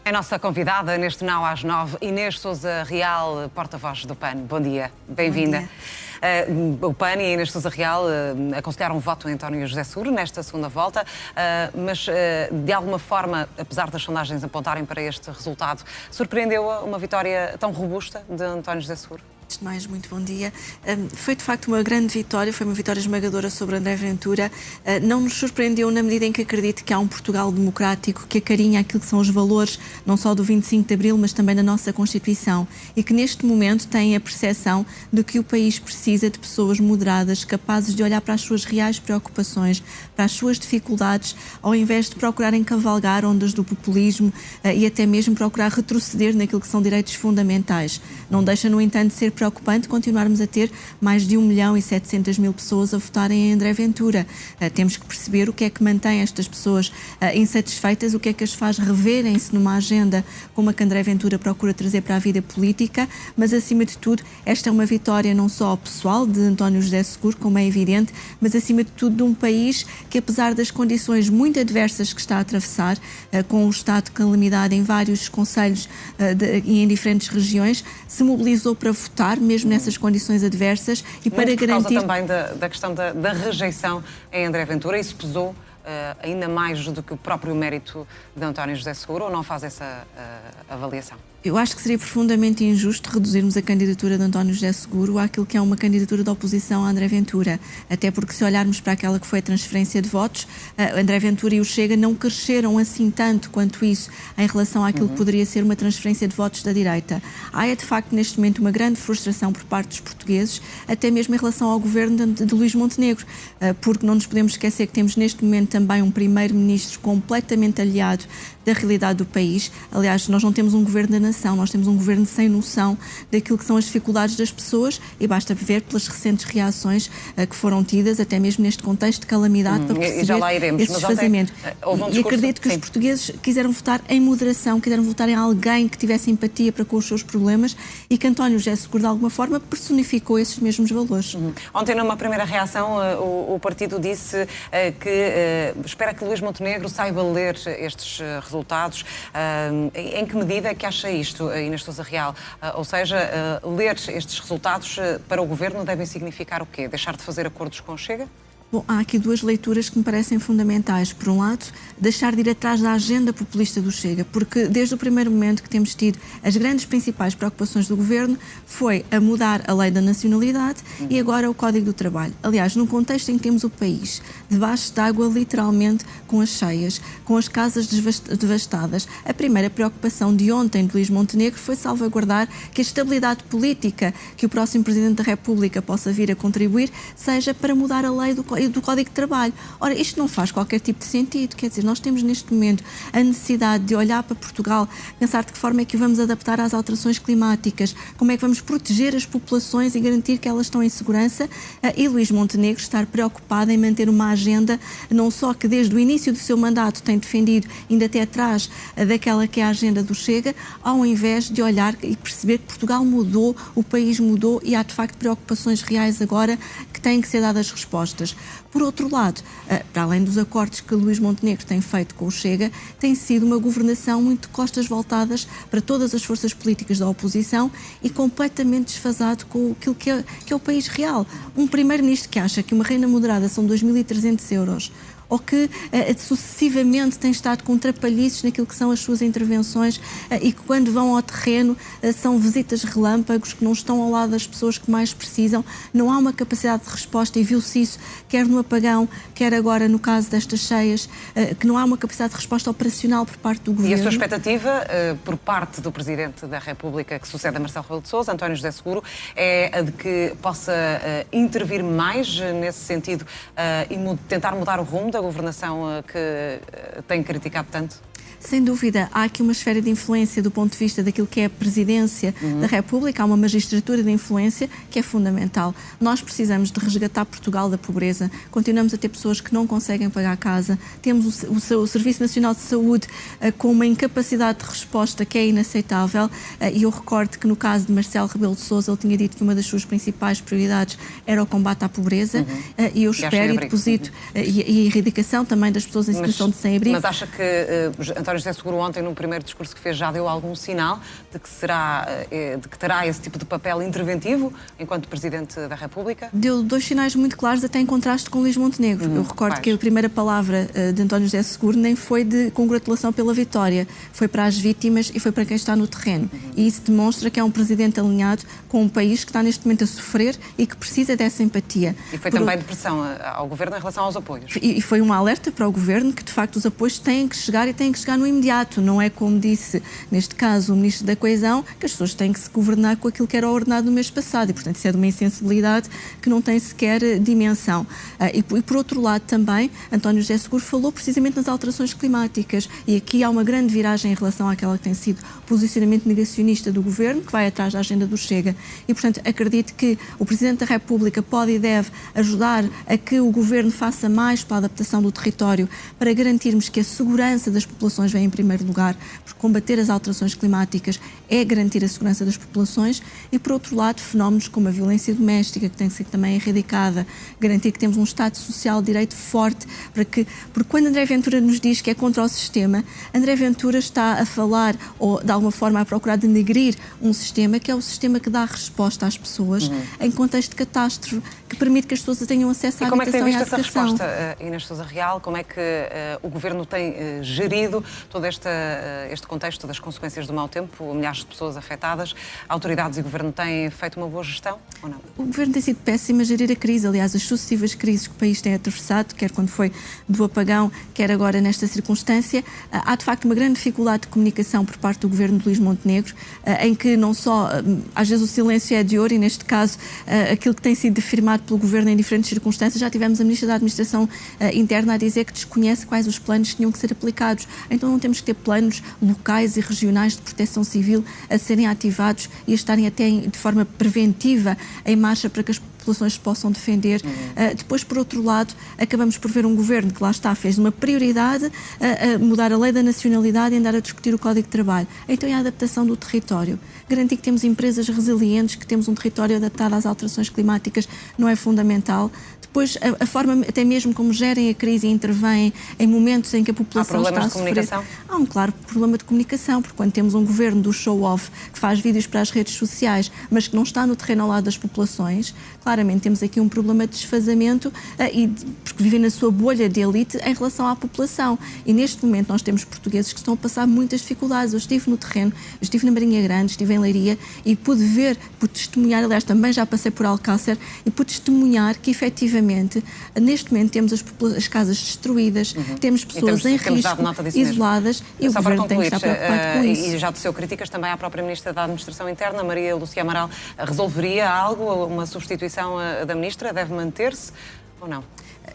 A nossa convidada neste Now às 9, Inês Sousa Real, porta-voz do PAN. Bom dia, bem-vinda. O PAN e a Inês Sousa Real aconselharam o voto em António José Seguro nesta segunda volta, mas de alguma forma, apesar das sondagens apontarem para este resultado, surpreendeu-a uma vitória tão robusta de António José Seguro? Antes de mais, muito bom dia. Foi de facto uma grande vitória, foi uma vitória esmagadora sobre André Ventura. Não nos surpreendeu na medida em que acredito que há um Portugal democrático que acarinha aquilo que são os valores, não só do 25 de Abril, mas também da nossa Constituição, e que neste momento tem a percepção de que o país precisa de pessoas moderadas, capazes de olhar para as suas reais preocupações, para as suas dificuldades, ao invés de procurarem cavalgar ondas do populismo e até mesmo procurar retroceder naquilo que são direitos fundamentais. Não deixa, no entanto, de ser preocupante continuarmos a ter mais de 1.700.000 pessoas a votarem em André Ventura. Temos que perceber o que é que mantém estas pessoas insatisfeitas, o que é que as faz reverem-se numa agenda como a que André Ventura procura trazer para a vida política, mas acima de tudo esta é uma vitória não só pessoal de António José Seguro, como é evidente, mas acima de tudo de um país que, apesar das condições muito adversas que está a atravessar, com o estado de calamidade em vários concelhos e em diferentes regiões, se mobilizou para votar mesmo nessas condições adversas e para garantir... Por causa também da questão da rejeição em André Ventura, isso pesou ainda mais do que o próprio mérito de António José Seguro, ou não faz essa avaliação? Eu acho que seria profundamente injusto reduzirmos a candidatura de António José Seguro àquilo que é uma candidatura de oposição a André Ventura. Até porque, se olharmos para aquela que foi a transferência de votos, André Ventura e o Chega não cresceram assim tanto quanto isso em relação àquilo que poderia ser uma transferência de votos da direita. Há, de facto, neste momento, uma grande frustração por parte dos portugueses, até mesmo em relação ao governo de Luís Montenegro, porque não nos podemos esquecer que temos neste momento também um primeiro-ministro completamente aliado da realidade do país. Aliás, nós não temos um governo da nação, nós temos um governo sem noção daquilo que são as dificuldades das pessoas, e basta ver pelas recentes reações que foram tidas, até mesmo neste contexto de calamidade, para perceber e já lá iremos, esse desfazamento. E acredito que os portugueses quiseram votar em moderação, quiseram votar em alguém que tivesse empatia para com os seus problemas, e que António José Seguro, de alguma forma, personificou esses mesmos valores. Ontem, numa primeira reação, o partido disse que espera que Luís Montenegro saiba ler estes resultados. Em que medida é que acha isto, Inês Sousa Real? Ou seja, ler estes resultados para o governo devem significar o quê? Deixar de fazer acordos com o Chega? Bom, há aqui duas leituras que me parecem fundamentais. Por um lado, deixar de ir atrás da agenda populista do Chega, porque desde o primeiro momento que temos tido as grandes principais preocupações do governo foi a mudar a lei da nacionalidade e agora o Código do Trabalho. Aliás, num contexto em que temos o país debaixo d'água, literalmente, com as cheias, com as casas devastadas, a primeira preocupação de ontem de Luís Montenegro foi salvaguardar que a estabilidade política que o próximo Presidente da República possa vir a contribuir seja para mudar a lei do Código de Trabalho. Ora, isto não faz qualquer tipo de sentido. Quer dizer, nós temos neste momento a necessidade de olhar para Portugal, pensar de que forma é que o vamos adaptar às alterações climáticas, como é que vamos proteger as populações e garantir que elas estão em segurança, e Luís Montenegro estar preocupado em manter uma agenda, não só que desde o início do seu mandato tem defendido, ainda até atrás daquela que é a agenda do Chega, ao invés de olhar e perceber que Portugal mudou, o país mudou e há de facto preocupações reais agora que têm que ser dadas respostas. Por outro lado, para além dos acordos que Luís Montenegro tem feito com o Chega, tem sido uma governação muito de costas voltadas para todas as forças políticas da oposição e completamente desfasado com aquilo que é o país real. Um primeiro-ministro que acha que uma renda moderada são 2.300 euros, ou que sucessivamente tem estado com trapalhices naquilo que são as suas intervenções e que quando vão ao terreno são visitas relâmpagos que não estão ao lado das pessoas que mais precisam, não há uma capacidade de resposta, e viu-se isso quer no apagão, quer agora no caso destas cheias, que não há uma capacidade de resposta operacional por parte do governo. E a sua expectativa por parte do Presidente da República que sucede a Marcelo Rebelo de Sousa, António José Seguro, é a de que possa intervir mais nesse sentido e tentar mudar o rumo da governação que tem criticado tanto? Sem dúvida, há aqui uma esfera de influência do ponto de vista daquilo que é a presidência da República, há uma magistratura de influência que é fundamental. Nós precisamos de resgatar Portugal da pobreza, continuamos a ter pessoas que não conseguem pagar a casa, temos o Serviço Nacional de Saúde com uma incapacidade de resposta que é inaceitável, e eu recordo que no caso de Marcelo Rebelo de Sousa ele tinha dito que uma das suas principais prioridades era o combate à pobreza, e eu espero e deposito, e a erradicação também das pessoas em situação de sem-abrigo. Mas acha que António António José Seguro ontem, no primeiro discurso que fez, já deu algum sinal de que terá esse tipo de papel interventivo enquanto Presidente da República? Deu 2 sinais muito claros, até em contraste com Luís Montenegro. Eu recordo que a primeira palavra de António José Seguro nem foi de congratulação pela vitória, foi para as vítimas e foi para quem está no terreno. E isso demonstra que é um Presidente alinhado com um país que está neste momento a sofrer e que precisa dessa empatia. E foi também de pressão ao Governo em relação aos apoios. E foi um alerta para o Governo que, de facto, os apoios têm que chegar e têm que chegar no imediato. Não é como disse, neste caso, o Ministro da Coesão, que as pessoas têm que se governar com aquilo que era ordenado no mês passado. E, portanto, isso é de uma insensibilidade que não tem sequer dimensão. E, por outro lado, também, António José Seguro falou precisamente nas alterações climáticas. E aqui há uma grande viragem em relação àquela que tem sido o posicionamento negacionista do Governo, que vai atrás da agenda do Chega. E, portanto, acredito que o Presidente da República pode e deve ajudar a que o Governo faça mais para a adaptação do território, para garantirmos que a segurança das populações vem em primeiro lugar, porque combater as alterações climáticas é garantir a segurança das populações e, por outro lado, fenómenos como a violência doméstica, que tem que ser também erradicada, garantir que temos um Estado Social de Direito forte, porque quando André Ventura nos diz que é contra o sistema, André Ventura está a falar, ou de alguma forma a procurar denegrir um sistema que é o sistema que dá resposta às pessoas em contexto de catástrofe, que permite que as pessoas tenham acesso à habitação e à educação. Como é que tem visto essa resposta, Inês Sousa Real? Como é que o Governo tem gerido todo este contexto das consequências do mau tempo, milhares de pessoas afetadas? Autoridades e Governo têm feito uma boa gestão ou não? O Governo tem sido péssimo a gerir a crise. Aliás, as sucessivas crises que o país tem atravessado, quer quando foi do apagão, quer agora nesta circunstância, há de facto uma grande dificuldade de comunicação por parte do Governo de Luís Montenegro, em que não só, às vezes o silêncio é de ouro e neste caso aquilo que tem sido afirmado pelo Governo em diferentes circunstâncias, já tivemos a Ministra da Administração Interna a dizer que desconhece quais os planos que tinham que ser aplicados. Então não temos que ter planos locais e regionais de proteção civil a serem ativados e a estarem até de forma preventiva em marcha para que as populações se possam defender. Depois, por outro lado, acabamos por ver um Governo que lá está, fez uma prioridade a mudar a lei da nacionalidade e andar a discutir o Código de Trabalho. Então é a adaptação do território. Garantir que temos empresas resilientes, que temos um território adaptado às alterações climáticas não é fundamental. Depois, a forma até mesmo como gerem a crise e intervêm em momentos em que a população está a sofrer. Há um claro problema de comunicação, porque quando temos um Governo do show-off que faz vídeos para as redes sociais, mas que não está no terreno ao lado das populações, claramente temos aqui um problema de desfazamento porque vivem na sua bolha de elite em relação à população. E neste momento nós temos portugueses que estão a passar muitas dificuldades. Eu estive no terreno, eu estive na Marinha Grande, estive em Leiria e pude ver, pude testemunhar, aliás também já passei por Alcácer, e pude testemunhar que efetivamente neste momento temos as casas destruídas, temos pessoas em risco, isoladas, e o Governo tem que estar preocupado com isso. E já teceu críticas também à própria Ministra da Administração Interna, Maria Lúcia Amaral. Resolveria algo, uma substituição da Ministra? Deve manter-se ou não?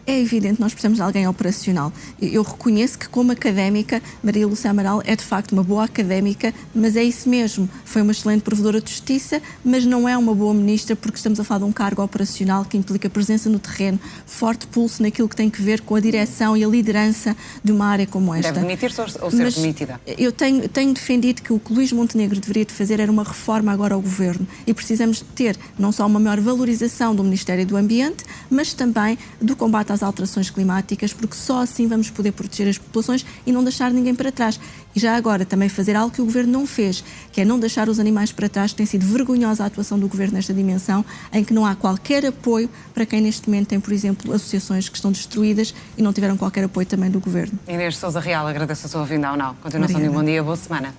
É evidente, nós precisamos de alguém operacional. Eu reconheço que, como académica, Maria Lúcia Amaral é de facto uma boa académica, mas é isso mesmo. Foi uma excelente provedora de justiça, mas não é uma boa ministra porque estamos a falar de um cargo operacional que implica presença no terreno, forte pulso naquilo que tem que ver com a direção e a liderança de uma área como esta. Deve demitir-se ou ser demitida? Eu tenho defendido que o que Luís Montenegro deveria de fazer era uma reforma agora ao Governo e precisamos de ter não só uma maior valorização do Ministério do Ambiente, mas também do combate às alterações climáticas, porque só assim vamos poder proteger as populações e não deixar ninguém para trás. E já agora também fazer algo que o Governo não fez, que é não deixar os animais para trás, que tem sido vergonhosa a atuação do Governo nesta dimensão, em que não há qualquer apoio para quem neste momento tem, por exemplo, associações que estão destruídas e não tiveram qualquer apoio também do Governo. Inês Sousa Real, agradeço a sua vinda ao Now. Continuação de um bom dia, boa semana.